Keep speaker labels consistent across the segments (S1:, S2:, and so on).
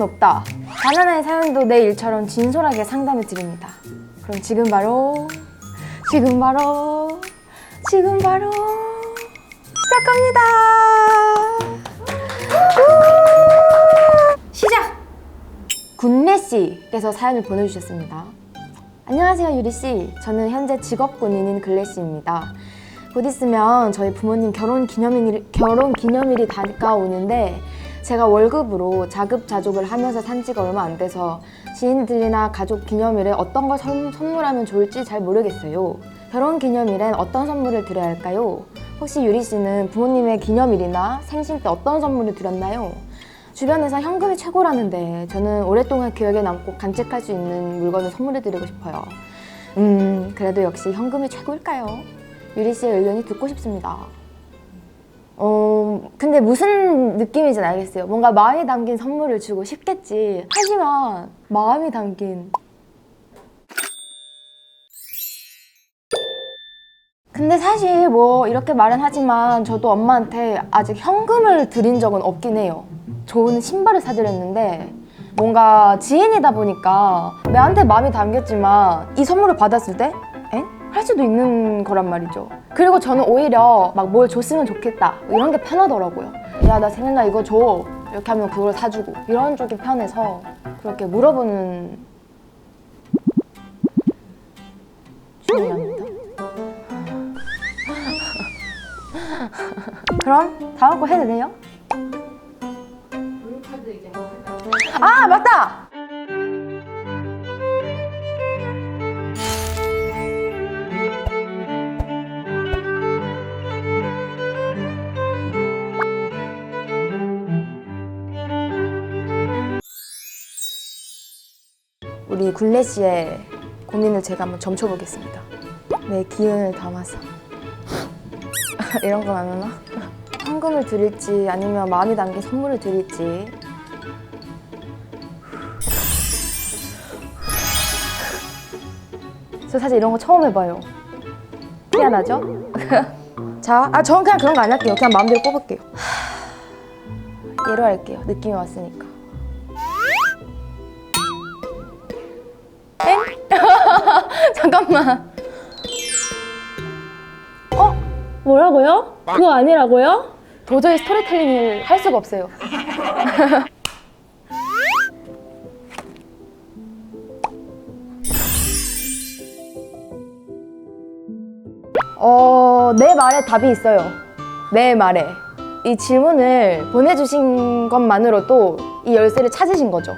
S1: 건 없다. 단 하나의 사연도 내 일처럼 진솔하게 상담해 드립니다. 그럼 지금 바로 시작합니다. 시작! 군래씨께서 사연을 보내주셨습니다. 안녕하세요 유리씨. 저는 현재 직업군인인 글래씨입니다. 곧 있으면 저희 부모님 결혼 기념일이 다가오는데 제가 월급으로 자급자족을 하면서 산 지가 얼마 안 돼서 지인들이나 가족 기념일에 어떤 걸 선물하면 좋을지 잘 모르겠어요. 결혼 기념일엔 어떤 선물을 드려야 할까요? 혹시 유리씨는 부모님의 기념일이나 생신 때 어떤 선물을 드렸나요? 주변에서 현금이 최고라는데 저는 오랫동안 기억에 남고 간직할 수 있는 물건을 선물해드리고 싶어요. 그래도 역시 현금이 최고일까요? 유리씨의 의견이 듣고 싶습니다. 근데 무슨 느낌인지는 알겠어요. 뭔가 마음이 담긴 선물을 주고 싶겠지. 하지만 마음이 담긴... 근데 사실 뭐 이렇게 말은 하지만 저도 엄마한테 아직 현금을 드린 적은 없긴 해요. 좋은 신발을 사드렸는데 뭔가 지인이다 보니까 내한테 마음이 담겼지만 이 선물을 받았을 때 에? 할 수도 있는 거란 말이죠. 그리고 저는 오히려 막 뭘 줬으면 좋겠다 이런 게 편하더라고요. 야, 나 생일날 이거 줘 이렇게 하면 그걸 사주고 이런 쪽이 편해서 그렇게 물어보는 중이랍니다. 그럼 다음 거 해도 돼요? 아, 맞다! 우리 굴레씨의 고민을 제가 한번 점쳐보겠습니다. 내 기운을 담아서 이런 건 안 하나? 현금을 드릴지 아니면 마음이 담긴 선물을 드릴지. 저 사실 이런 거 처음 해봐요. 미안하죠? 자, 저는 그냥 그런 거 안 할게요. 그냥 마음대로 뽑을게요. 얘로 할게요. 느낌이 왔으니까. 엥? 잠깐만. 뭐라고요? 그거 아니라고요? 도저히 스토리텔링을 할 수가 없어요. 내 말에 답이 있어요. 내 말에. 이 질문을 보내주신 것만으로도 이 열쇠를 찾으신 거죠.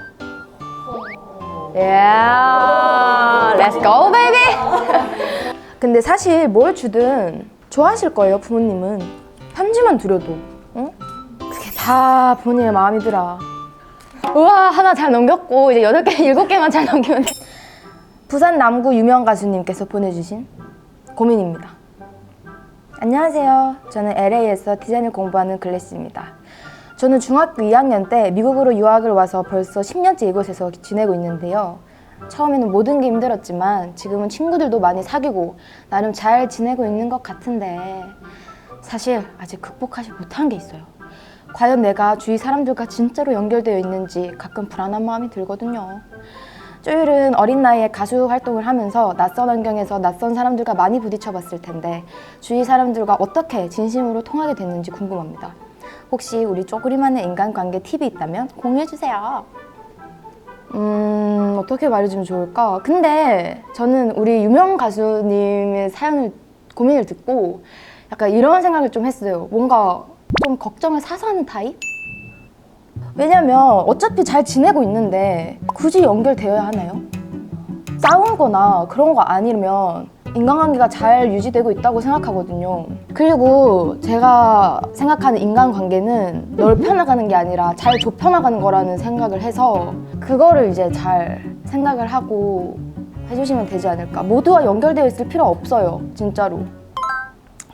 S1: Yeah, let's go, baby! 근데 사실 뭘 주든 좋아하실 거예요, 부모님은. 편지만 드려도. 응? 그게 다 부모님의 마음이더라. 우와, 하나 잘 넘겼고 이제 8개, 7개만 잘 넘기면 돼. 부산 남구 유명 가수님께서 보내주신 고민입니다. 안녕하세요. 저는 LA에서 디자인을 공부하는 글래스입니다. 저는 중학교 2학년 때 미국으로 유학을 와서 벌써 10년째 이곳에서 지내고 있는데요. 처음에는 모든 게 힘들었지만 지금은 친구들도 많이 사귀고 나름 잘 지내고 있는 것 같은데 사실 아직 극복하지 못한 게 있어요. 과연 내가 주위 사람들과 진짜로 연결되어 있는지 가끔 불안한 마음이 들거든요. 쪼율은 어린 나이에 가수 활동을 하면서 낯선 환경에서 낯선 사람들과 많이 부딪혀봤을 텐데 주위 사람들과 어떻게 진심으로 통하게 됐는지 궁금합니다. 혹시 우리 쪼그리만의 인간관계 팁이 있다면 공유해주세요. 어떻게 말해주면 좋을까? 근데 저는 우리 유명 가수님의 고민을 듣고 약간 이런 생각을 좀 했어요. 뭔가 좀 걱정을 사서 하는 타입? 왜냐면 어차피 잘 지내고 있는데 굳이 연결되어야 하나요? 싸운 거나 그런 거 아니면 인간관계가 잘 유지되고 있다고 생각하거든요. 그리고 제가 생각하는 인간관계는 넓혀나가는 게 아니라 잘 좁혀나가는 거라는 생각을 해서 그거를 이제 잘 생각을 하고 해주시면 되지 않을까. 모두와 연결되어 있을 필요 없어요, 진짜로.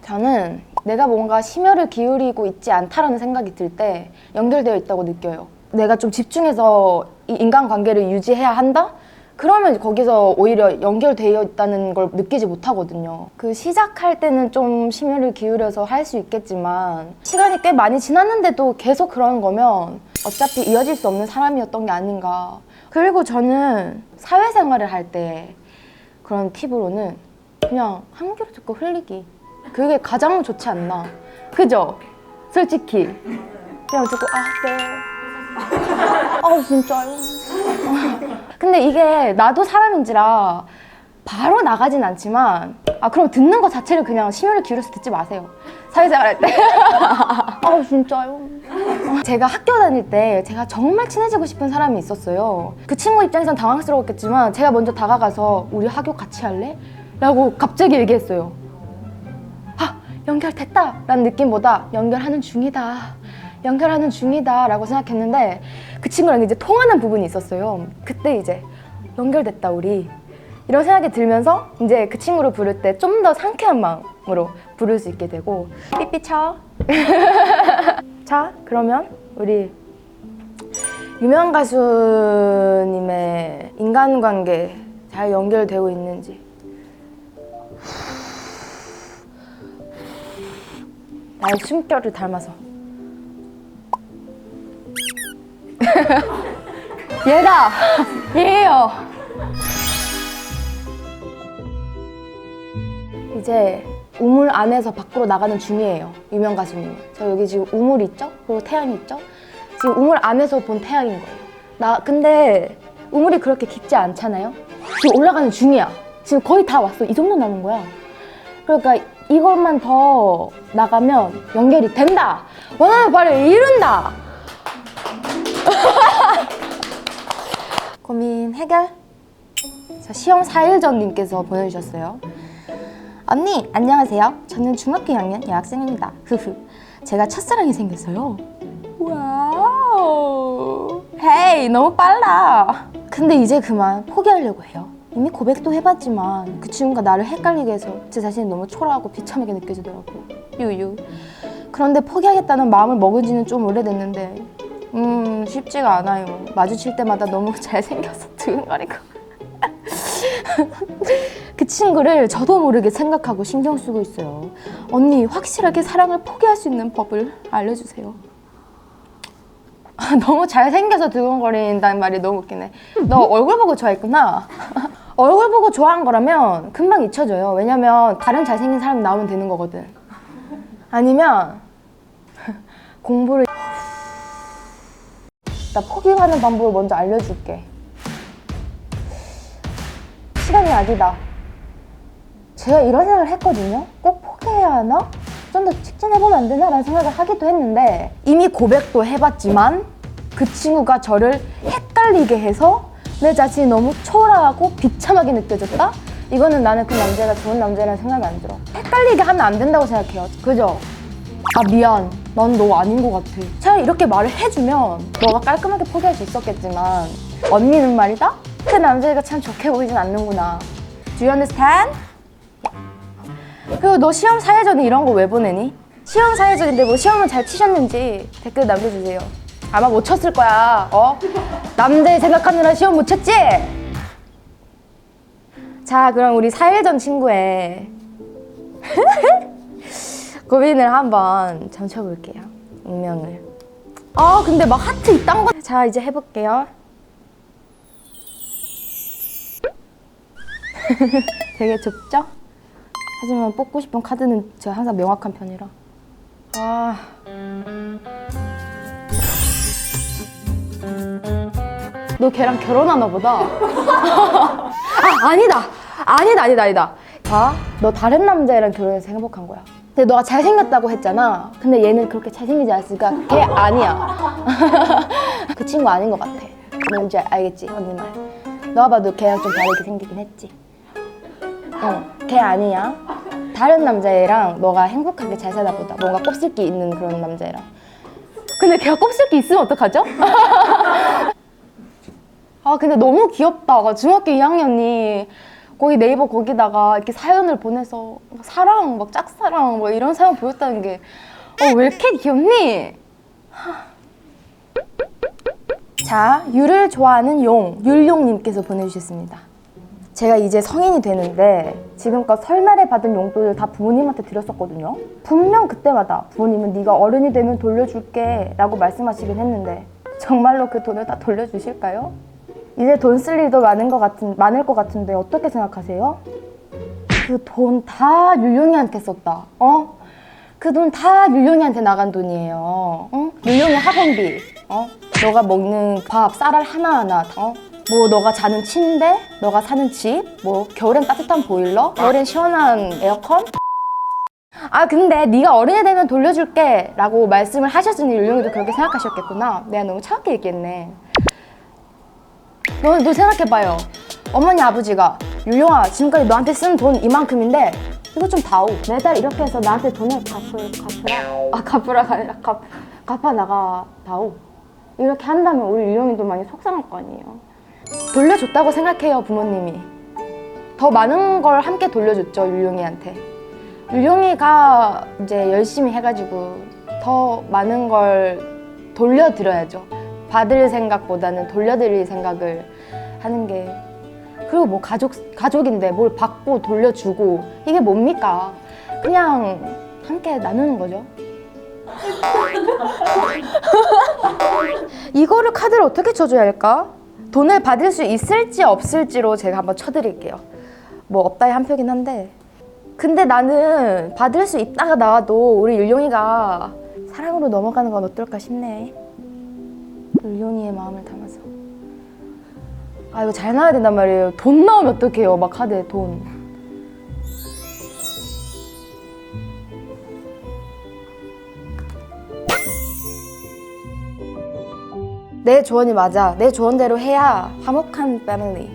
S1: 저는 내가 뭔가 심혈을 기울이고 있지 않다라는 생각이 들 때 연결되어 있다고 느껴요. 내가 좀 집중해서 이 인간관계를 유지해야 한다? 그러면 거기서 오히려 연결되어 있다는 걸 느끼지 못하거든요. 그 시작할 때는 좀 심혈을 기울여서 할 수 있겠지만 시간이 꽤 많이 지났는데도 계속 그러는 거면 어차피 이어질 수 없는 사람이었던 게 아닌가. 그리고 저는 사회생활을 할 때 그런 팁으로는 그냥 한 귀로 듣고 흘리기. 그게 가장 좋지 않나. 그죠? 솔직히. 그냥 듣고 네. 진짜요? 근데 이게 나도 사람인지라 바로 나가진 않지만 그럼 듣는 것 자체를 그냥 심혈을 기울여서 듣지 마세요. 사회생활 할 때. 진짜요? 제가 학교 다닐 때 제가 정말 친해지고 싶은 사람이 있었어요. 그 친구 입장에선 당황스러웠겠지만 제가 먼저 다가가서 우리 학교 같이 할래? 라고 갑자기 얘기했어요. 연결됐다! 라는 느낌보다 연결하는 중이다 라고 생각했는데 그 친구랑 이제 통하는 부분이 있었어요. 그때 이제 연결됐다 우리 이런 생각이 들면서 이제 그 친구를 부를 때 좀 더 상쾌한 마음으로 부를 수 있게 되고 삐삐 쳐. 자, 그러면 우리 유명 가수님의 인간관계 잘 연결되고 있는지 나의 숨결을 닮아서 얘다! 얘예요! 이제 우물 안에서 밖으로 나가는 중이에요. 유명 가수님. 저 여기 지금 우물 있죠? 그리고 태양이 있죠? 지금 우물 안에서 본 태양인 거예요. 근데 우물이 그렇게 깊지 않잖아요? 지금 올라가는 중이야. 지금 거의 다 왔어. 이 정도 남은 거야. 그러니까 이것만 더 나가면 연결이 된다! 원하는 바를 이룬다! 고민 해결? 자, 시험 4일 전 님께서 보내주셨어요. 언니, 안녕하세요. 저는 중학교 2학년 여학생입니다. 제가 첫사랑이 생겼어요. 와우. 헤이, 너무 빨라. 근데 이제 그만 포기하려고 해요. 이미 고백도 해봤지만 그 친구가 나를 헷갈리게 해서 제 자신이 너무 초라하고 비참하게 느껴지더라고요. 유유. 그런데 포기하겠다는 마음을 먹은 지는 좀 오래됐는데 쉽지가 않아요. 마주칠 때마다 너무 잘생겨서 두근거리고 그 친구를 저도 모르게 생각하고 신경 쓰고 있어요. 언니, 확실하게 사랑을 포기할 수 있는 법을 알려주세요. 너무 잘생겨서 두근거린다는 말이 너무 웃기네. 너 얼굴 보고 좋아했구나. 얼굴 보고 좋아한 거라면 금방 잊혀져요. 왜냐면 다른 잘생긴 사람이 나오면 되는 거거든. 아니면 공부를 나 포기하는 방법을 먼저 알려줄게. 시간이 아니다. 제가 이런 생각을 했거든요. 꼭 포기해야 하나? 좀 더 직진해보면 안 되나? 라는 생각을 하기도 했는데 이미 고백도 해봤지만 그 친구가 저를 헷갈리게 해서 내 자신이 너무 초라하고 비참하게 느껴졌다? 이거는 나는 그 남자가 좋은 남자라는 생각이 안 들어. 헷갈리게 하면 안 된다고 생각해요. 그죠? 미안. 난 너 아닌 것 같아. 차라리 이렇게 말을 해주면 너가 깔끔하게 포기할 수 있었겠지만 언니는 말이다? 그 남자애가 참 좋게 보이진 않는구나. Do you understand? 그리고 너 시험 4일 전에 이런 거 왜 보내니? 시험 4일 전인데 뭐 시험은 잘 치셨는지 댓글 남겨주세요. 아마 못 쳤을 거야. 남자애 생각하느라 시험 못 쳤지? 자, 그럼 우리 4일 전 친구의 고민을 한번 점쳐볼게요. 운명을. 근데 막 하트 이딴 거. 자, 이제 해볼게요. 되게 좁죠? 하지만 뽑고 싶은 카드는 제가 항상 명확한 편이라. 너 걔랑 결혼하나 보다. 아니다. 봐, 너 다른 남자애랑 결혼해서 행복한 거야. 근데 너가 잘생겼다고 했잖아. 근데 얘는 그렇게 잘생기지 않았으니까 걔 아니야. 그 친구 아닌 것 같아. 뭔지 알겠지, 언니 말. 너가 봐도 걔랑 좀 다르게 생기긴 했지. 걔 아니야. 다른 남자애랑 너가 행복하게 잘 살다 보다. 뭔가 곱슬기 있는 그런 남자애랑. 근데 걔가 곱슬기 있으면 어떡하죠? 근데 너무 귀엽다. 중학교 2학년이 거기 네이버 거기다가 이렇게 사연을 보내서 사랑, 막 짝사랑 막 이런 사연 보였다는 게 왜 이렇게 귀엽니? 자, 유를 좋아하는 용, 율용님께서 보내주셨습니다. 제가 이제 성인이 되는데 지금껏 설날에 받은 용돈을 다 부모님한테 드렸었거든요. 분명 그때마다 부모님은 네가 어른이 되면 돌려줄게 라고 말씀하시긴 했는데 정말로 그 돈을 다 돌려주실까요? 이제 돈 쓸 일도 많을 것 같은데 어떻게 생각하세요? 그 돈 다 율룡이한테 썼다. 그 돈 다 율룡이한테 나간 돈이에요. 율룡이 학원비, 너가 먹는 밥, 쌀알 하나하나, 뭐 너가 자는 침대, 너가 사는 집, 뭐 겨울엔 따뜻한 보일러, 겨울엔 시원한 에어컨. 아 근데 네가 어른이 되면 돌려줄게 라고 말씀을 하셨으니 율룡이도 그렇게 생각하셨겠구나. 내가 너무 차갑게 얘기했네. 너 생각해봐요. 어머니 아버지가 율룡아 지금까지 너한테 쓴 돈 이만큼인데 이거 좀 다오. 매달 이렇게 해서 나한테 돈을 갚으라가 아니라 갚아 나가 다오. 이렇게 한다면 우리 율룡이도 많이 속상할 거 아니에요. 돌려줬다고 생각해요. 부모님이 더 많은 걸 함께 돌려줬죠. 율룡이한테. 율룡이가 이제 열심히 해가지고 더 많은 걸 돌려드려야죠. 받을 생각보다는 돌려드릴 생각을 하는 게. 그리고 뭐 가족인데 뭘 받고 돌려주고 이게 뭡니까? 그냥 함께 나누는 거죠. 이거를 카드를 어떻게 쳐줘야 할까? 돈을 받을 수 있을지 없을지로 제가 한번 쳐드릴게요. 뭐 없다의 한 표긴 한데, 근데 나는 받을 수 있다가 나와도 우리 율룡이가 사랑으로 넘어가는 건 어떨까 싶네. 율룡이의 마음을 담아서. 아 이거 잘 나와야 된단 말이에요. 돈 나오면 어떡해요. 막 카드에 돈. 내 조언이 맞아. 내 조언대로 해야 화목한 패밀리.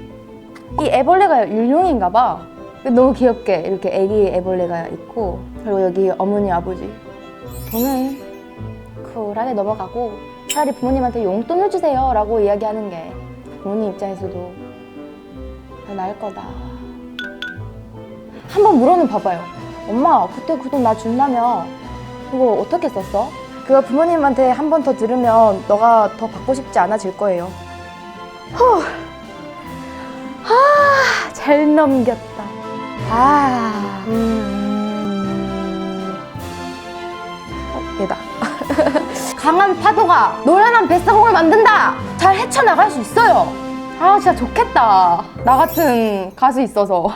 S1: 이 애벌레가 율룡인가 봐. 너무 귀엽게 이렇게 애기 애벌레가 있고, 그리고 여기 어머니 아버지. 돈은 쿨하게 넘어가고 차라리 부모님한테 용돈을 주세요 라고 이야기하는 게 부모님 입장에서도 더 나을 거다. 한번 물어는 봐봐요. 엄마 그때 그 돈 나 준다며 그거 어떻게 썼어? 그거 부모님한테 한 번 더 들으면 너가 더 받고 싶지 않아질 거예요. 잘 넘겼다. 얘다. 강한 파도가 노련한 뱃사공을 만든다. 잘 헤쳐나갈 수 있어요. 아 진짜 좋겠다. 나 같은 가수 있어서.